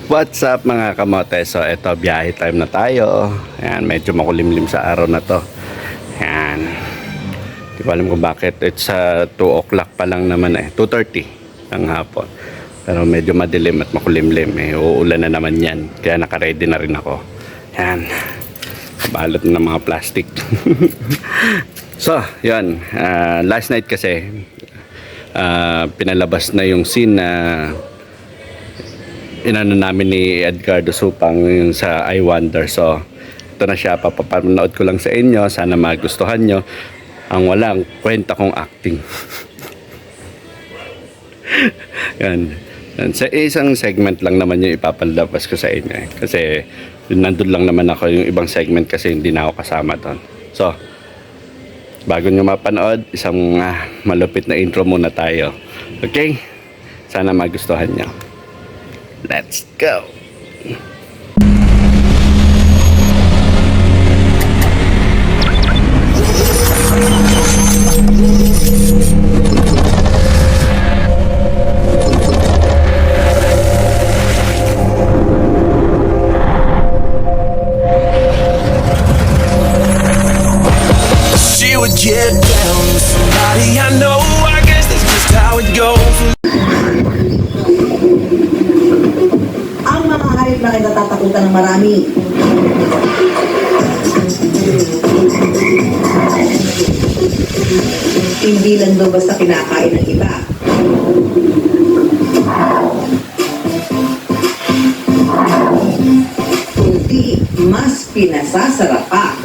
What's up mga kamote? So ito, biyahe time na tayo. Ayan, medyo makulimlim sa araw na to. Ayan. Di ko alam kung bakit. It's 2 o'clock pa lang naman 2:30 ng hapon. Pero medyo madilim at makulimlim. Uulan na naman yan. Kaya nakaready na rin ako. Ayan. Balot na ng mga plastic. So, yun. Last night kasi, pinalabas na yung scene na inano namin ni Edgardo Supang yung sa I Wonder. So ito na siya, papapanood ko lang sa inyo, sana magustuhan nyo ang walang kwenta kong acting. Yan. Sa isang segment lang naman yung ipapalabas ko sa inyo kasi nandun lang naman ako, yung ibang segment kasi hindi na ako kasama doon. So bago nyo mapanood, isang malupit na intro muna tayo. Okay, sana magustuhan nyo. Let's go. She would get down with somebody I know. I guess that's just how it goes. Ang mga hayop na kinatatakutan ng marami. Hindi lang daw basta kinakain ng iba. Kundi mas pinasasarap pa.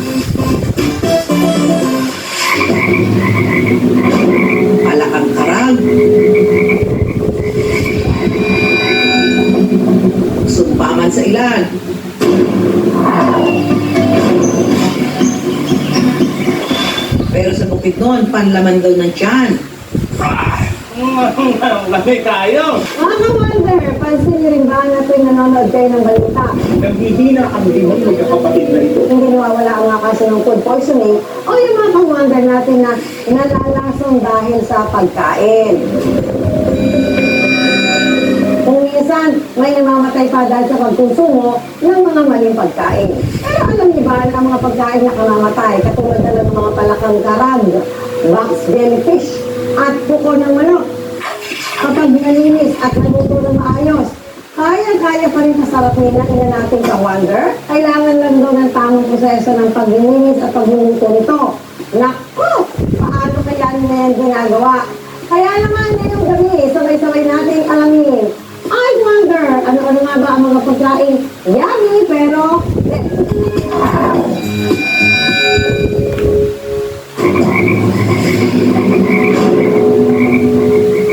Palakang karag, sumpaman sa ilan. Pero sa bukid noon, panlaman daw ng tiyan. Lamig tayo. Mga ka-wonder, pansin niyo rin ba na tuwing nanonood kayo ng balita? Naghihina ang limang magkakapatid na ito. Hindi nawawala ang mga kaso ng food poisoning o yung mga ka-wonder natin na nalalasong dahil sa pagkain. Kung minsan, may namamatay pa dahil sa pagkonsumo ng mga maling pagkain. Pero alam niyo ba na ang mga pagkain na kamamatay, katulad na ng mga palakang karag, box jellyfish, at puko ng manok, kapag nalinis at naluto ng maayos, kaya-kaya pa rin masarapin na ina natin ka-wonder. Kailangan lang daw ng tamang proseso ng paglilinis at pagluluto nito. Naku! Paano kaya nila yan ginagawa? Kaya naman ngayong gabi, sabay-sabay natin alamin. I wonder, ano-ano nga ba ang mga pagkain? Yummy, pero...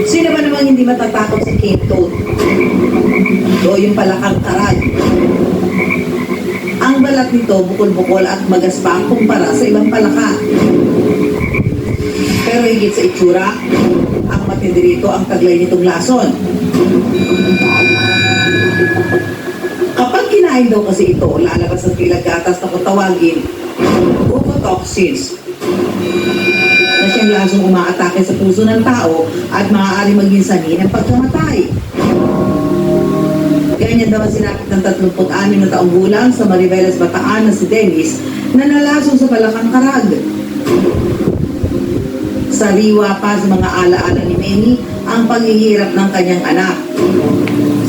Sino ba namang hindi matatakot sa Cape Toad? O yung palakang karag. Ang balat nito bukol-bukol at magaspang kumpara sa ibang palaka. Pero higit sa itsura, ang matindi rito ang taglay nitong lason. Kapag kinain daw kasi ito, lalabas ang pilag gatas na kung tawagin ototoxins, na siyang lasong umaatake sa puso ng tao at maaari maging sanhi ng pagkamatay. Ganyan daw ang sinapit ng 36 na taong gulang sa Mariveles, Bataan na si Dennis na nalasong sa balakang karag. Sariwa pa sa mga alaala ni Manny ang paghihirap ng kanyang anak.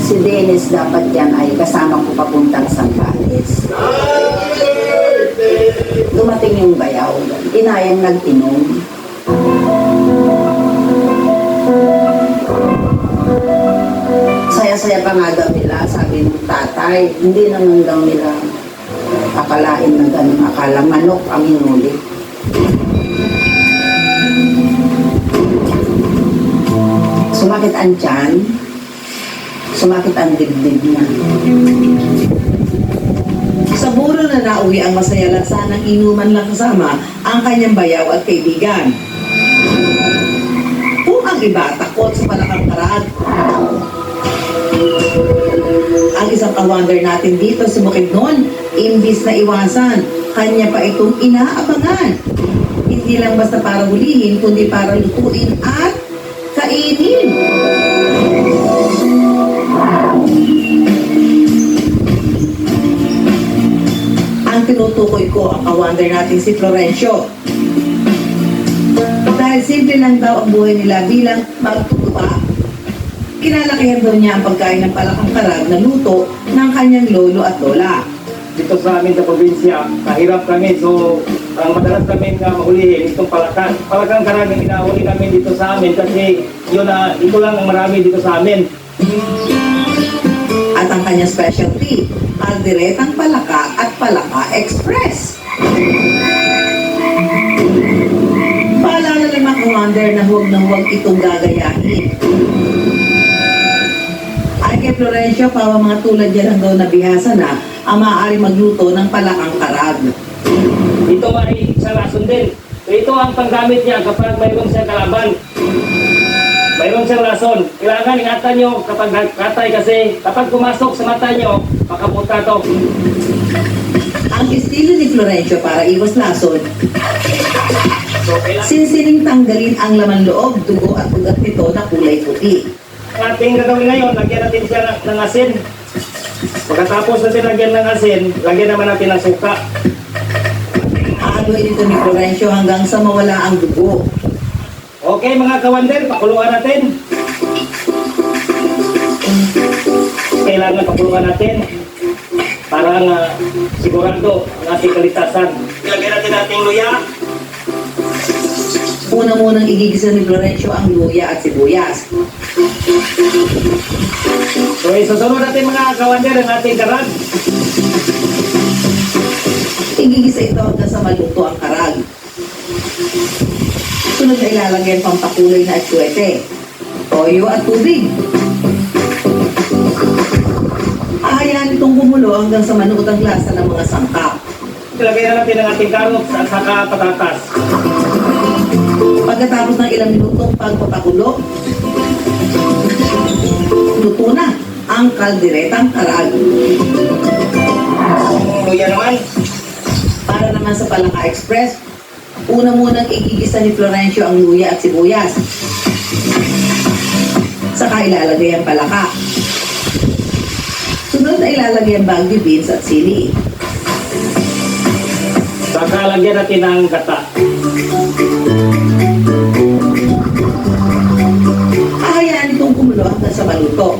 Si Dennis dapat yan ay kasama ko papuntang Sambales. Dumating yung bayaw, inayang nag-inom. Saya-saya pa nga daw nila, sabi ng tatay. Hindi naman daw nila akalain na ganun. Akala manok ang hinuli. Sumakit ang tiyan, sumakit ang dibdib niya. Sa buro na nauwi ang masaya lang sanang inuman lang kasama ang kanyang bayaw at kaibigan. Kung ang iba takot sa palakang karag. Ang isang ka-wonder natin dito sa Bukidnon, imbis na iwasan, kanya pa itong inaabangan. Hindi lang basta para hulihin, kundi para lutuin at kainin. tinutukoy ko ang ka-wonder nating si Florencio. Dahil simple lang daw ang buhay nila bilang magtutupa. Kinalakihan daw niya ang pagkain ng palakang karag na luto ng kanyang lolo at lola. Dito sa amin sa probinsya, kahirap kami. So, ang madalas namin mahulihin itong palakang. Palakang karag ang inahuli namin dito sa amin kasi ito lang ang marami dito sa amin. At ang kanyang specialty, kalderetang palaka at palaka express. Paalala lang mga ka-wonder na huwag itong gagayahin. Ay kay Florencio, pawa mga tulad yan ang daw na bihasa na ang maaari magluto ng palakang karag. Ito ay sa lason din. So, ito ang panggamit niya kapag mayroon siyang kalaban. Mayroon siyang lason. Kailangan ingatan nyo kapag katay kasi kapag pumasok sa mata nyo, makapunta to. Ang estilo ni Florencio para iwas lason, So, kailangan sinsining tanggalin ang laman loob, dugo at ugat nito na kulay puti. ang ating gagawin ngayon, lagyan natin siya ng asin. Pagkatapos natin lagyan ng asin, lagyan naman natin ng suka. Haluin ito ni Florencio hanggang sa mawala ang dugo. Okay mga kawander, pakuluan natin. Kailangan pakuluan natin para sigurado ang ating kaligtasan. Ilagay natin ating luya. Una-munang igigisa ni Florencio ang luya at sibuyas. So isusunod natin mga kawander ang ating karag. Igigisa ito hanggang sa maluto ang karag. Sunod na ilalagay ang pampakulay na atsuete, toyo at tubig. Ahayaan itong gumulo hanggang sa manuot ang lasa ng mga sangkap. Ilagay na natin ang ating carrots at saka patatas. Pagkatapos ng ilang minutong pagpapakulo, luto na ang kalderetang karag. Luya naman. Para naman sa Palaka Express, una munang igigisa ni Florencio ang luya at sibuyas. Saka ilalagay ang palaka. Sunod na ilalagay ang bagyo beans at sili. Saka lagyan natin ng gata. Ahayaan itong kumulo hanggang sa maluto.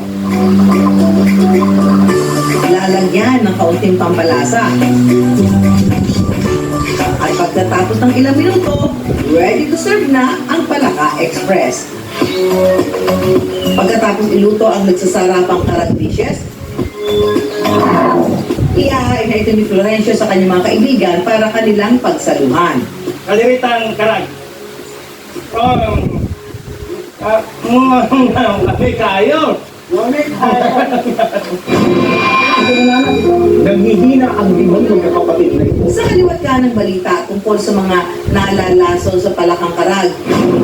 Lalagyan ng kaunting pampalasa. At pagkatapos ng ilang minuto, ready to serve na ang Palaka Express. Pagkatapos iluto ang nagsasarapang karag dishes, ihahain na ito ni Florencio sa kanyang mga kaibigan para kanilang pagsaluhan. Kaliritang karag. Laki kayo. Naghihina ang limang magkakapatid na ito. Sa kaliwat ka ng balita tungkol sa mga nalalason sa palakang karag,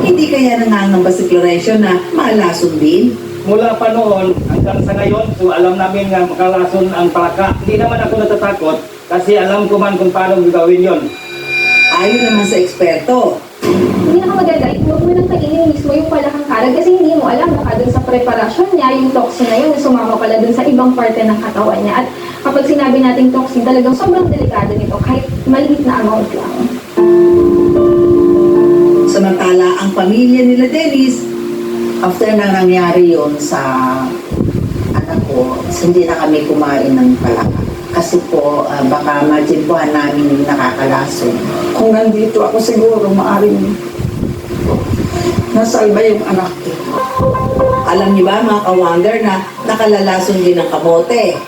hindi kaya nangangamba si Florencio na malason din? Mula pa noon hanggang sa ngayon, so alam namin nga makalason ang palaka. Hindi naman ako natatakot kasi alam ko man kung paano gagawin yon. Ayon naman sa eksperto, Hindi na ka magagay, huwag mo nang kainin mismo yung palakang karag kasi hindi mo alam baka dun sa preparasyon niya, yung toxin na yun, sumama pala dun sa ibang parte ng katawan niya. At kapag sinabi nating toxin, talagang sobrang delikado nito kahit maliit na amount lang. samantala ang pamilya nila Dennis, After na nangyari yon sa anak ko, hindi na kami kumain ng palaka. Kasi po, baka majimpuhan namin yung nakakalason. Kung nandito ako siguro, maaaring nasalba yung anak ko. alam niyo ba mga ka-wonder na nakalalason din ng kamote,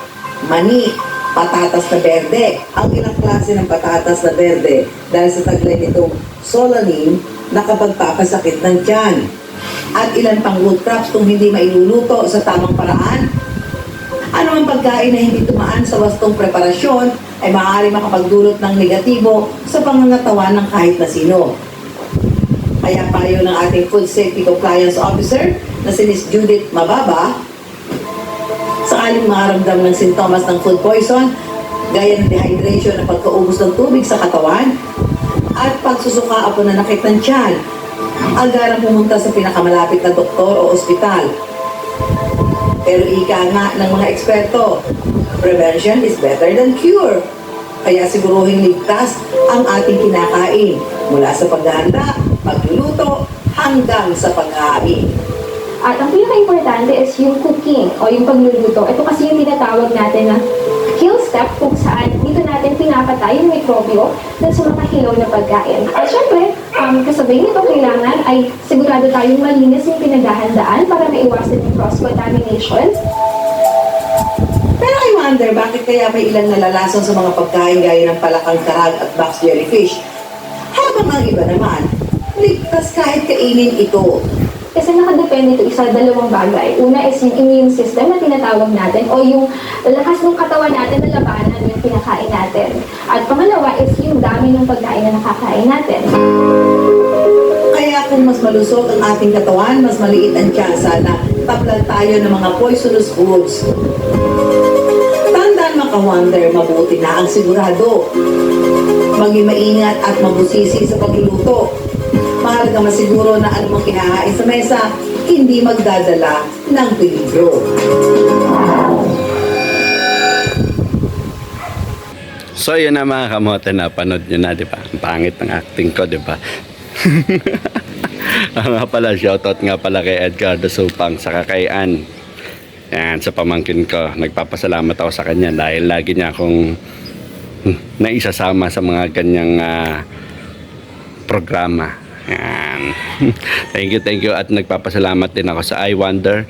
mani, patatas na berde, ang ilang klase ng patatas na berde dahil sa taglay nitong solanine na kapagpapasakit ng tiyan. At ilan pang root crops kung hindi mailuluto sa tamang paraan. Ano ang pagkain na hindi tumaan sa wastong preparasyon ay maaari makapagdulot ng negatibo sa pangangatawan ng kahit na sino. Kaya payo ng ating Food Safety Compliance Officer na si Ms. Judith Mababa, sakaling makaramdam ng sintomas ng food poison, gaya ng dehydration at pagkaubos ng tubig sa katawan, at pagsusuka o pananakit ng tiyan, agarang pumunta sa pinakamalapit na doktor o ospital. Pero ika nga ng mga eksperto, prevention is better than cure. Kaya siguruhin ligtas ang ating kinakain mula sa paghahanda, pagluluto, hanggang sa paghahain. At ang pinaka-importante is yung cooking o yung pagluluto. Ito kasi yung tinatawag natin na kill step kung saan dito natin pinapatay yung mikrobyo dun sa mga hilaw na pagkain. At syempre, kasabay nito kailangan ay sigurado tayong malinis yung pinaghahandaan para maiwasan yung cross-contamination. Pero I wonder, bakit kaya may ilang nalalason sa mga pagkain gaya ng palakang karag at box jellyfish? Habang ang iba naman, ligtas kahit kainin ito. Kasi nakadepende ito isa dalawang bagay. Una is yung immune system na tinatawag natin o yung lakas ng katawan natin na labanan yung pinakain natin. At pangalawa is yung dami ng pagkain na nakakain natin. Kaya kung mas malusog ang ating katawan, mas maliit ang tsansa na tablan tayo ng mga poisonous foods. Tandaan maka-wonder, mabuti na ang sigurado. Maging maingat at mabusisi sa pagluluto. Mahalaga masiguro na anumang kinahain sa mesa, hindi magdadala ng peligro. So yun na mga kamote, napanood nyo na, di ba? Ang pangit ng acting ko, di ba? Nga pala, shoutout nga pala kay Edgardo Supang sa kay Ann. Yan, sa pamangkin ko. Nagpapasalamat ako sa kanya dahil lagi niya akong naisasama sa mga ganyang programa. Yan. Thank you at nagpapasalamat din ako sa iWonder,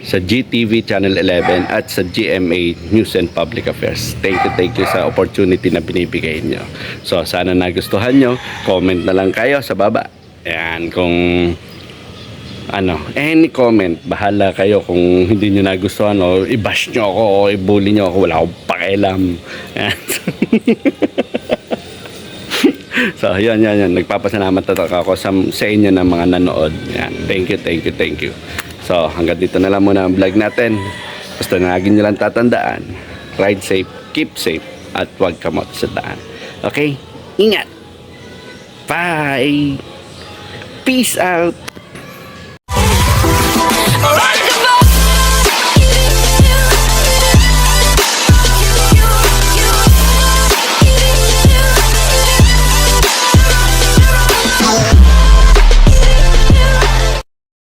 sa GTV Channel 11 at sa GMA News and Public Affairs. Thank you sa opportunity na binibigay nyo. So sana nagustuhan nyo, comment na lang kayo sa baba. Yan, kung any comment, bahala kayo kung hindi nyo nagustuhan o i-bash nyo ako o i-bully nyo ako, wala akong pakialam. Yan. So, yun. Nagpapasalamat ako sa inyo na mga nanood. Yan. Thank you. So, hanggang dito na lang muna ang vlog natin. Basta lagi nyo lang tatandaan, ride safe, keep safe, at huwag kamot sa daan. Okay? Ingat! Bye! Peace out!